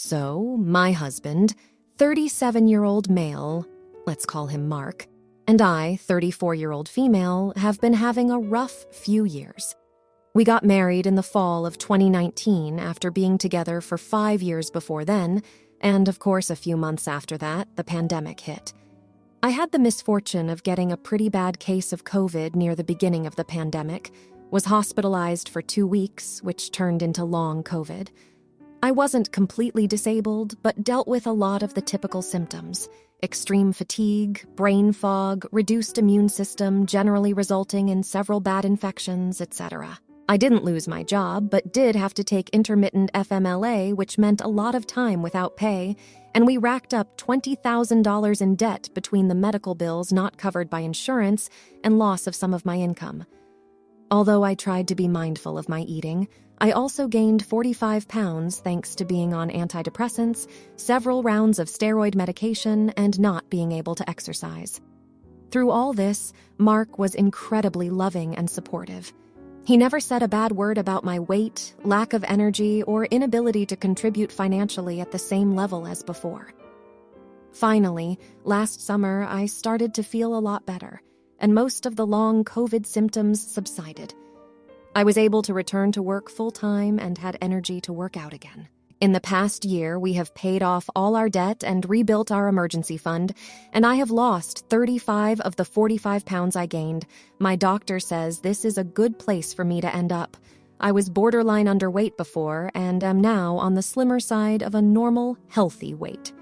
So, my husband, 37-year-old male, let's call him Mark, and I, 34-year-old female, have been having a rough few years. We got married in the fall of 2019 after being together for 5 years before then, and of course a few months after that, the pandemic hit. I had the misfortune of getting a pretty bad case of COVID near the beginning of the pandemic, was hospitalized for 2 weeks, which turned into long COVID. I wasn't completely disabled, but dealt with a lot of the typical symptoms: extreme fatigue, brain fog, reduced immune system, generally resulting in several bad infections, etc. I didn't lose my job, but did have to take intermittent FMLA, which meant a lot of time without pay, and we racked up $20,000 in debt between the medical bills not covered by insurance and loss of some of my income. Although I tried to be mindful of my eating, I also gained 45 pounds thanks to being on antidepressants, several rounds of steroid medication, and not being able to exercise. Through all this, Mark was incredibly loving and supportive. He never said a bad word about my weight, lack of energy, or inability to contribute financially at the same level as before. Finally, last summer, I started to feel a lot better, and most of the long COVID symptoms subsided. I was able to return to work full-time and had energy to work out again. In the past year, we have paid off all our debt and rebuilt our emergency fund, and I have lost 35 of the 45 pounds I gained. My doctor says this is a good place for me to end up. I was borderline underweight before and am now on the slimmer side of a normal, healthy weight.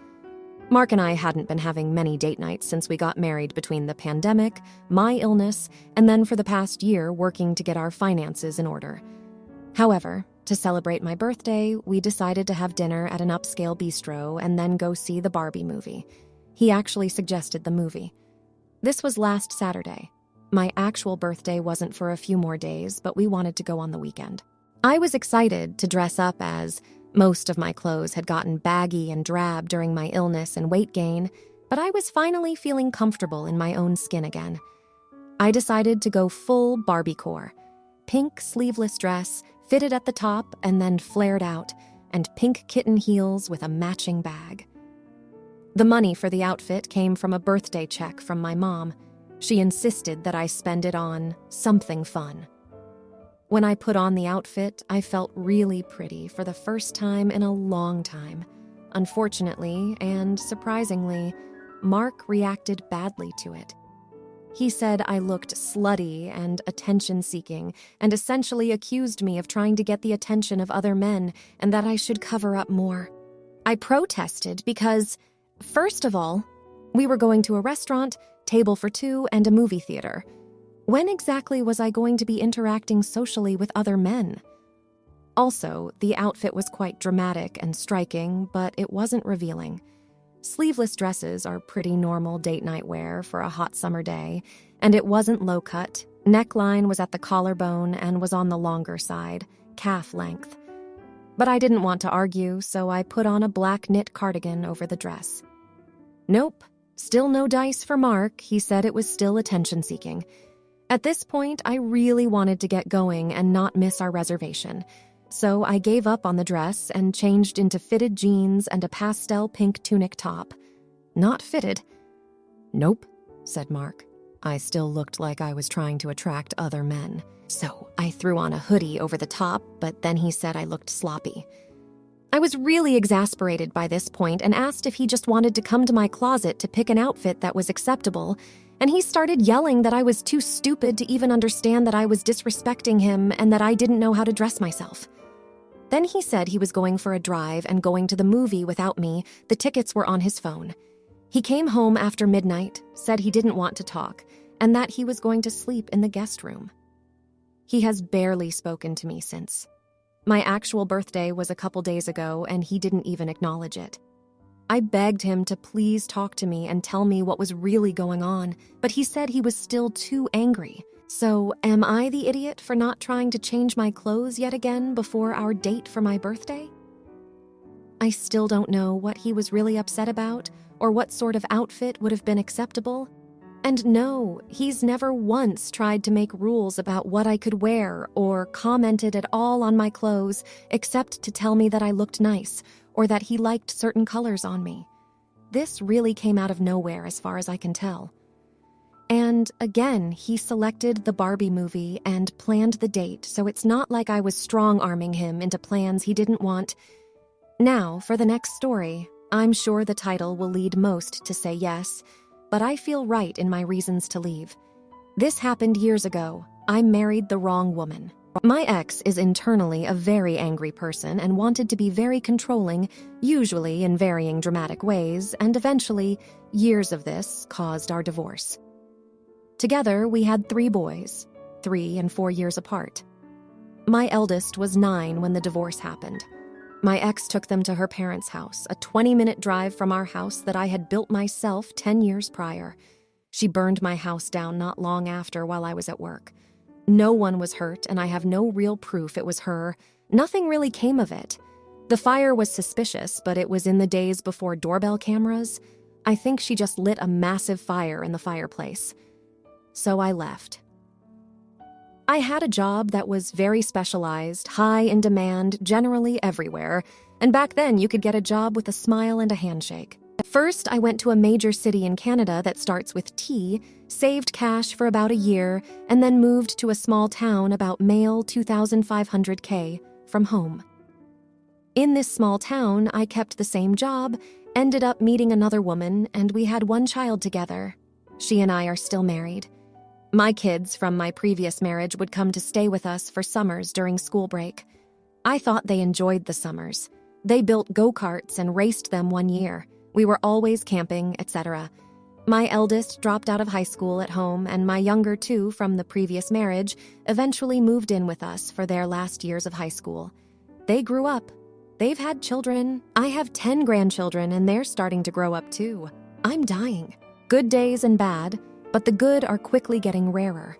Mark and I hadn't been having many date nights since we got married between the pandemic, my illness, and then for the past year working to get our finances in order. However, to celebrate my birthday, we decided to have dinner at an upscale bistro and then go see the Barbie movie. He actually suggested the movie. This was last Saturday. My actual birthday wasn't for a few more days, but we wanted to go on the weekend. I was excited to dress up as most of my clothes had gotten baggy and drab during my illness and weight gain, but I was finally feeling comfortable in my own skin again. I decided to go full Barbiecore. Pink sleeveless dress, fitted at the top and then flared out, and pink kitten heels with a matching bag. The money for the outfit came from a birthday check from my mom. She insisted that I spend it on something fun. When I put on the outfit, I felt really pretty for the first time in a long time. Unfortunately, and surprisingly, Mark reacted badly to it. He said I looked slutty and attention-seeking, and essentially accused me of trying to get the attention of other men and that I should cover up more. I protested because, first of all, we were going to a restaurant, table for two, and a movie theater. When exactly was I going to be interacting socially with other men? Also, the outfit was quite dramatic and striking, but it wasn't revealing. Sleeveless dresses are pretty normal date night wear for a hot summer day, and it wasn't low cut. Neckline was at the collarbone and was on the longer side, calf length. But I didn't want to argue, so I put on a black knit cardigan over the dress. Nope, still no dice for Mark. He said it was still attention-seeking. At this point, I really wanted to get going and not miss our reservation. So I gave up on the dress and changed into fitted jeans and a pastel pink tunic top. Not fitted. Nope, said Mark. I still looked like I was trying to attract other men. So I threw on a hoodie over the top, but then he said I looked sloppy. I was really exasperated by this point and asked if he just wanted to come to my closet to pick an outfit that was acceptable, and he started yelling that I was too stupid to even understand that I was disrespecting him and that I didn't know how to dress myself. Then he said he was going for a drive and going to the movie without me. The tickets were on his phone. He came home after midnight, said he didn't want to talk, and that he was going to sleep in the guest room. He has barely spoken to me since. My actual birthday was a couple days ago, and he didn't even acknowledge it. I begged him to please talk to me and tell me what was really going on, but he said he was still too angry. So, am I the idiot for not trying to change my clothes yet again before our date for my birthday? I still don't know what he was really upset about or what sort of outfit would have been acceptable. And no, he's never once tried to make rules about what I could wear or commented at all on my clothes except to tell me that I looked nice or that he liked certain colors on me. This really came out of nowhere as far as I can tell. And again, he selected the Barbie movie and planned the date, so it's not like I was strong-arming him into plans he didn't want. Now, for the next story, I'm sure the title will lead most to say yes, but I feel right in my reasons to leave. This happened years ago. I married the wrong woman. My ex is internally a very angry person and wanted to be very controlling, usually in varying dramatic ways, and eventually, years of this caused our divorce. Together, we had 3 boys, 3 and 4 years apart. My eldest was 9 when the divorce happened. My ex took them to her parents' house, a 20-minute drive from our house that I had built myself 10 years prior. She burned my house down not long after while I was at work. No one was hurt, and I have no real proof it was her. Nothing really came of it. The fire was suspicious, but it was in the days before doorbell cameras. I think she just lit a massive fire in the fireplace. So I left. I had a job that was very specialized, high in demand, generally everywhere, and back then you could get a job with a smile and a handshake. First, I went to a major city in Canada that starts with T, saved cash for about a year, and then moved to a small town about mile 2,500 from home. In this small town, I kept the same job, ended up meeting another woman, and we had 1 child together. She and I are still married. My kids from my previous marriage would come to stay with us for summers during school break. I thought they enjoyed the summers. They built go-karts and raced them 1 year. We were always camping, etc. My eldest dropped out of high school at home, and my younger 2 from the previous marriage eventually moved in with us for their last years of high school. They grew up. They've had children. I have 10 grandchildren, and they're starting to grow up too. I'm dying. Good days and bad, but the good are quickly getting rarer.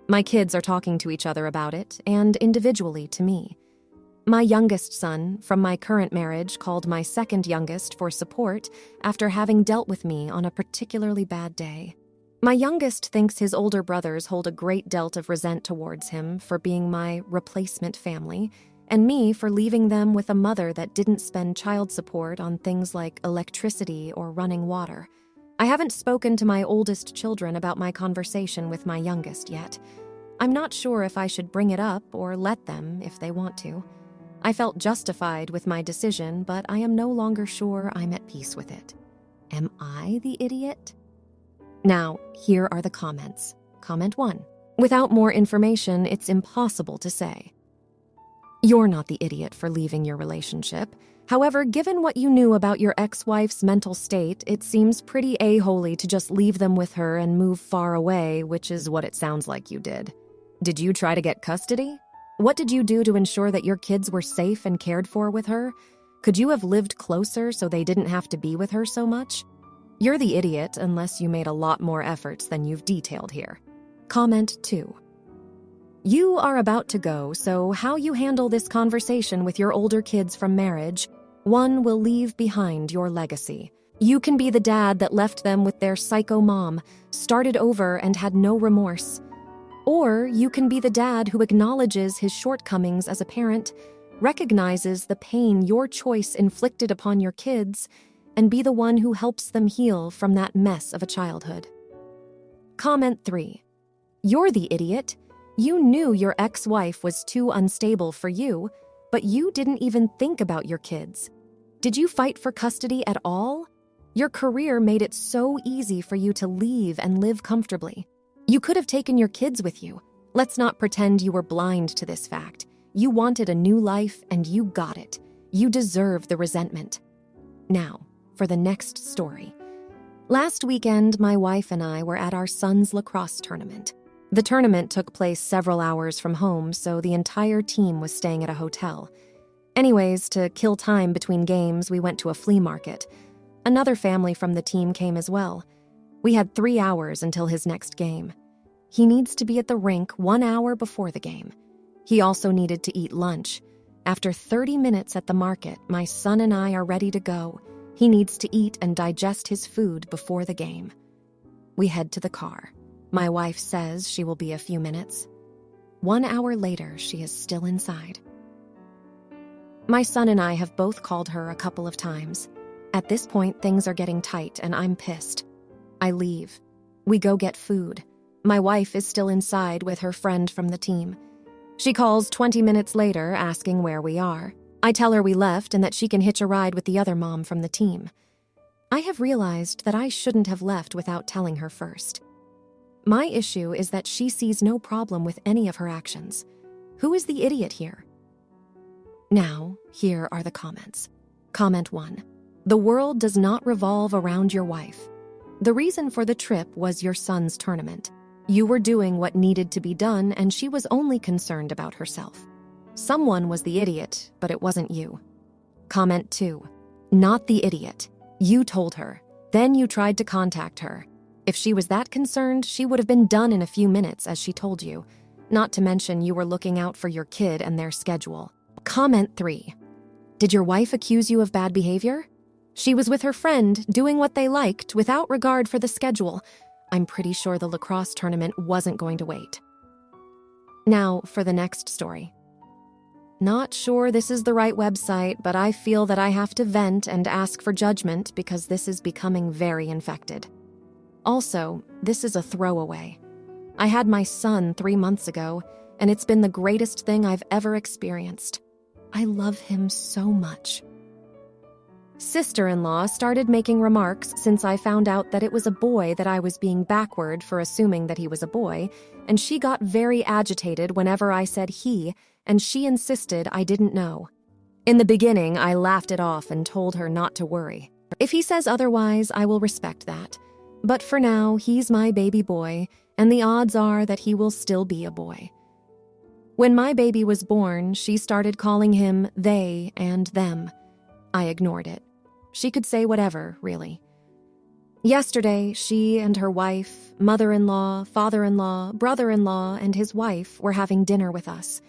My kids are talking to each other about it, and individually to me. My youngest son from my current marriage called my second youngest for support after having dealt with me on a particularly bad day. My youngest thinks his older brothers hold a great dealt of resent towards him for being my replacement family, and me for leaving them with a mother that didn't spend child support on things like electricity or running water. I haven't spoken to my oldest children about my conversation with my youngest yet. I'm not sure if I should bring it up or let them if they want to. I felt justified with my decision, but I am no longer sure I'm at peace with it. Am I the idiot? Now, here are the comments. Comment 1. Without more information, it's impossible to say. You're not the idiot for leaving your relationship. However, given what you knew about your ex-wife's mental state, it seems pretty a-holy to just leave them with her and move far away, which is what it sounds like you did. Did you try to get custody? What did you do to ensure that your kids were safe and cared for with her? Could you have lived closer so they didn't have to be with her so much? You're the idiot unless you made a lot more efforts than you've detailed here. Comment 2. You are about to go, so how you handle this conversation with your older kids from marriage, one will leave behind your legacy. You can be the dad that left them with their psycho mom, started over and had no remorse. Or you can be the dad who acknowledges his shortcomings as a parent, recognizes the pain your choice inflicted upon your kids, and be the one who helps them heal from that mess of a childhood. Comment 3. You're the idiot. You knew your ex-wife was too unstable for you, but you didn't even think about your kids. Did you fight for custody at all? Your career made it so easy for you to leave and live comfortably. You could have taken your kids with you. Let's not pretend you were blind to this fact. You wanted a new life, and you got it. You deserve the resentment. Now, for the next story. Last weekend, my wife and I were at our son's lacrosse tournament. The tournament took place several hours from home, so the entire team was staying at a hotel. Anyways, to kill time between games, we went to a flea market. Another family from the team came as well. We had 3 hours until his next game. He needs to be at the rink 1 hour before the game. He also needed to eat lunch. After 30 minutes at the market, my son and I are ready to go. He needs to eat and digest his food before the game. We head to the car. My wife says she will be a few minutes. 1 hour later, she is still inside. My son and I have both called her a couple of times. At this point, things are getting tight and I'm pissed. I leave. We go get food. My wife is still inside with her friend from the team. She calls 20 minutes later asking where we are. I tell her we left and that she can hitch a ride with the other mom from the team. I have realized that I shouldn't have left without telling her first. My issue is that she sees no problem with any of her actions. Who is the idiot here? Now, here are the comments. Comment 1. The world does not revolve around your wife. The reason for the trip was your son's tournament. You were doing what needed to be done and she was only concerned about herself. Someone was the idiot, but it wasn't you. Comment 2. Not the idiot. You told her. Then you tried to contact her. If she was that concerned, she would have been done in a few minutes, as she told you. Not to mention you were looking out for your kid and their schedule. Comment 3. Did your wife accuse you of bad behavior? She was with her friend, doing what they liked, without regard for the schedule. I'm pretty sure the lacrosse tournament wasn't going to wait. Now, for the next story. Not sure this is the right website, but I feel that I have to vent and ask for judgment because this is becoming very infected. Also, this is a throwaway. I had my son 3 months ago, and it's been the greatest thing I've ever experienced. I love him so much. Sister-in-law started making remarks since I found out that it was a boy that I was being backward for assuming that he was a boy, and she got very agitated whenever I said he, and she insisted I didn't know. In the beginning, I laughed it off and told her not to worry. If he says otherwise, I will respect that. But for now, he's my baby boy, and the odds are that he will still be a boy. When my baby was born, she started calling him they and them. I ignored it. She could say whatever, really. Yesterday, she and her wife, mother-in-law, father-in-law, brother-in-law, and his wife were having dinner with us.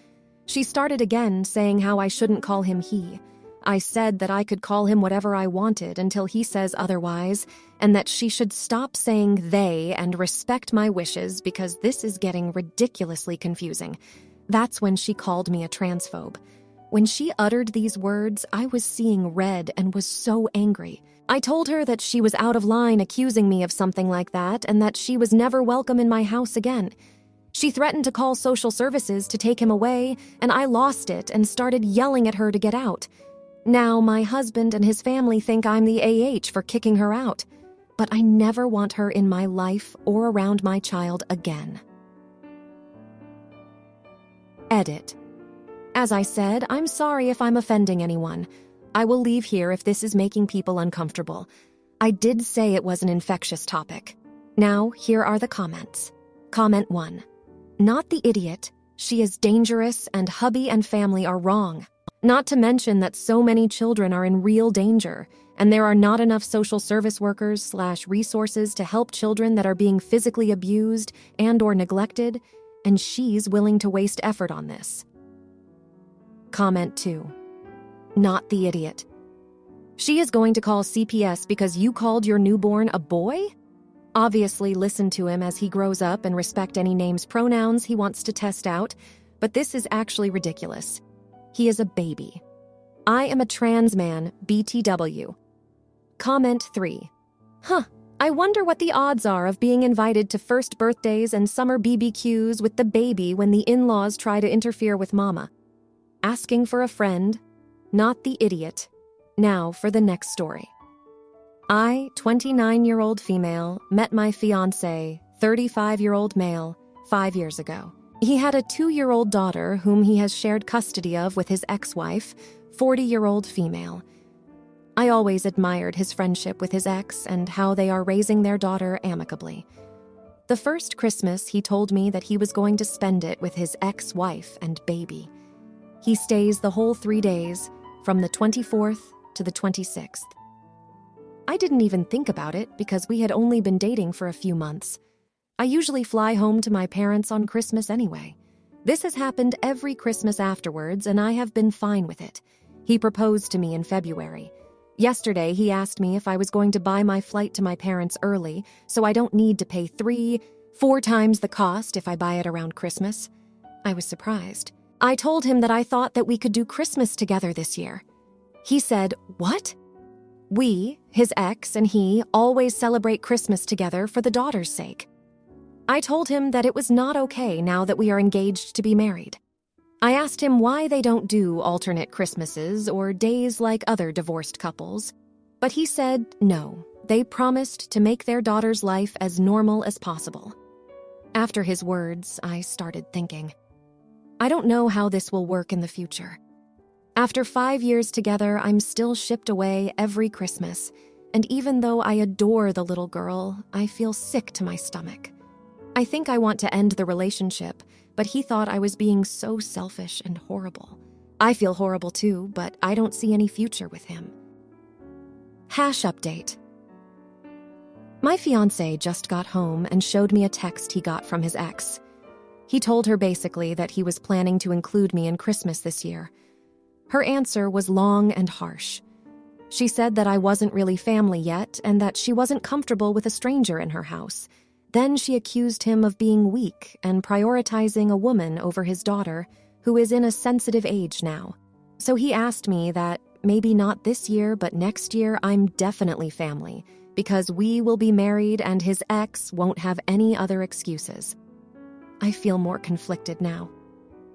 She started again saying how I shouldn't call him he. I said that I could call him whatever I wanted until he says otherwise, and that she should stop saying they and respect my wishes because this is getting ridiculously confusing. That's when she called me a transphobe. When she uttered these words, I was seeing red and was so angry. I told her that she was out of line accusing me of something like that and that she was never welcome in my house again. She threatened to call social services to take him away, and I lost it and started yelling at her to get out. Now my husband and his family think I'm the AH for kicking her out, but I never want her in my life or around my child again. Edit. As I said, I'm sorry if I'm offending anyone. I will leave here if this is making people uncomfortable. I did say it was an infectious topic. Now, here are the comments. Comment 1. Not the idiot. She is dangerous and hubby and family are wrong. Not to mention that so many children are in real danger, and there are not enough social service workers/resources to help children that are being physically abused and/or neglected, and she's willing to waste effort on this. Comment 2. Not the idiot. She is going to call CPS because you called your newborn a boy? Obviously, listen to him as he grows up and respect any names, pronouns he wants to test out, but this is actually ridiculous. He is a baby. I am a trans man, BTW. Comment 3. I wonder what the odds are of being invited to first birthdays and summer BBQs with the baby when the in-laws try to interfere with mama. Asking for a friend, not the idiot. Now for the next story. I, 29-year-old female, met my fiancé, 35-year-old male, 5 years ago. He had a 2-year-old daughter whom he has shared custody of with his ex-wife, 40-year-old female. I always admired his friendship with his ex and how they are raising their daughter amicably. The first Christmas, he told me that he was going to spend it with his ex-wife and baby. He stays the whole 3 days, from the 24th to the 26th. I didn't even think about it because we had only been dating for a few months. I usually fly home to my parents on Christmas anyway. This has happened every Christmas afterwards, and I have been fine with it. He proposed to me in February. Yesterday, he asked me if I was going to buy my flight to my parents early, so I don't need to pay 3-4 times the cost if I buy it around Christmas. I was surprised. I told him that I thought that we could do Christmas together this year. He said, "What?" We, his ex and he, always celebrate Christmas together for the daughter's sake. I told him that it was not okay now that we are engaged to be married. I asked him why they don't do alternate Christmases or days like other divorced couples, but he said no, they promised to make their daughter's life as normal as possible. After his words, I started thinking, I don't know how this will work in the future. After 5 years together, I'm still shipped away every Christmas, and even though I adore the little girl, I feel sick to my stomach. I think I want to end the relationship, but he thought I was being so selfish and horrible. I feel horrible too, but I don't see any future with him. Hash update. My fiancé just got home and showed me a text he got from his ex. He told her basically that he was planning to include me in Christmas this year. Her answer was long and harsh. She said that I wasn't really family yet and that she wasn't comfortable with a stranger in her house. Then she accused him of being weak and prioritizing a woman over his daughter, who is in a sensitive age now. So he asked me that maybe not this year, but next year I'm definitely family, because we will be married and his ex won't have any other excuses. I feel more conflicted now.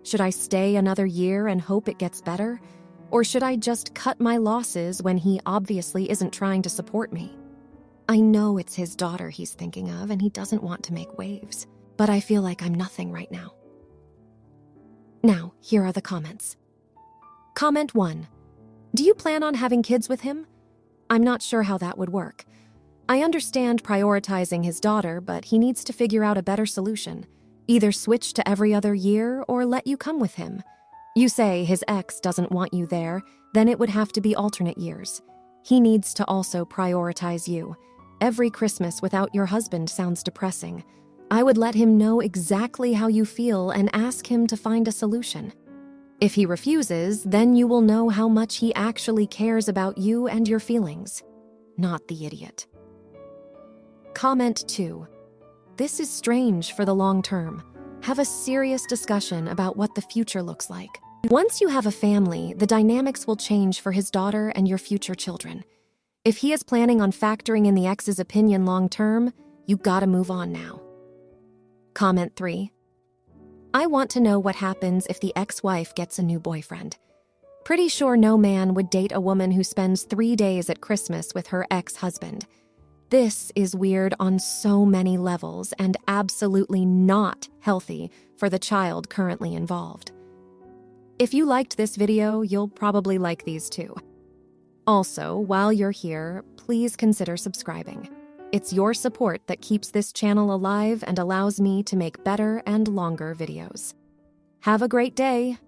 Should I stay another year and hope it gets better? Or should I just cut my losses when he obviously isn't trying to support me? I know it's his daughter he's thinking of and he doesn't want to make waves, but I feel like I'm nothing right now. Now, here are the comments. Comment 1. Do you plan on having kids with him? I'm not sure how that would work. I understand prioritizing his daughter, but he needs to figure out a better solution. Either switch to every other year or let you come with him. You say his ex doesn't want you there, then it would have to be alternate years. He needs to also prioritize you. Every Christmas without your husband sounds depressing. I would let him know exactly how you feel and ask him to find a solution. If he refuses, then you will know how much he actually cares about you and your feelings. Not the idiot. Comment 2. This is strange for the long term. Have a serious discussion about what the future looks like. Once you have a family, the dynamics will change for his daughter and your future children. If he is planning on factoring in the ex's opinion long term, you gotta move on now. Comment 3. I want to know what happens if the ex-wife gets a new boyfriend. Pretty sure no man would date a woman who spends 3 days at Christmas with her ex-husband. This is weird on so many levels and absolutely not healthy for the child currently involved. If you liked this video, you'll probably like these too. Also, while you're here, please consider subscribing. It's your support that keeps this channel alive and allows me to make better and longer videos. Have a great day!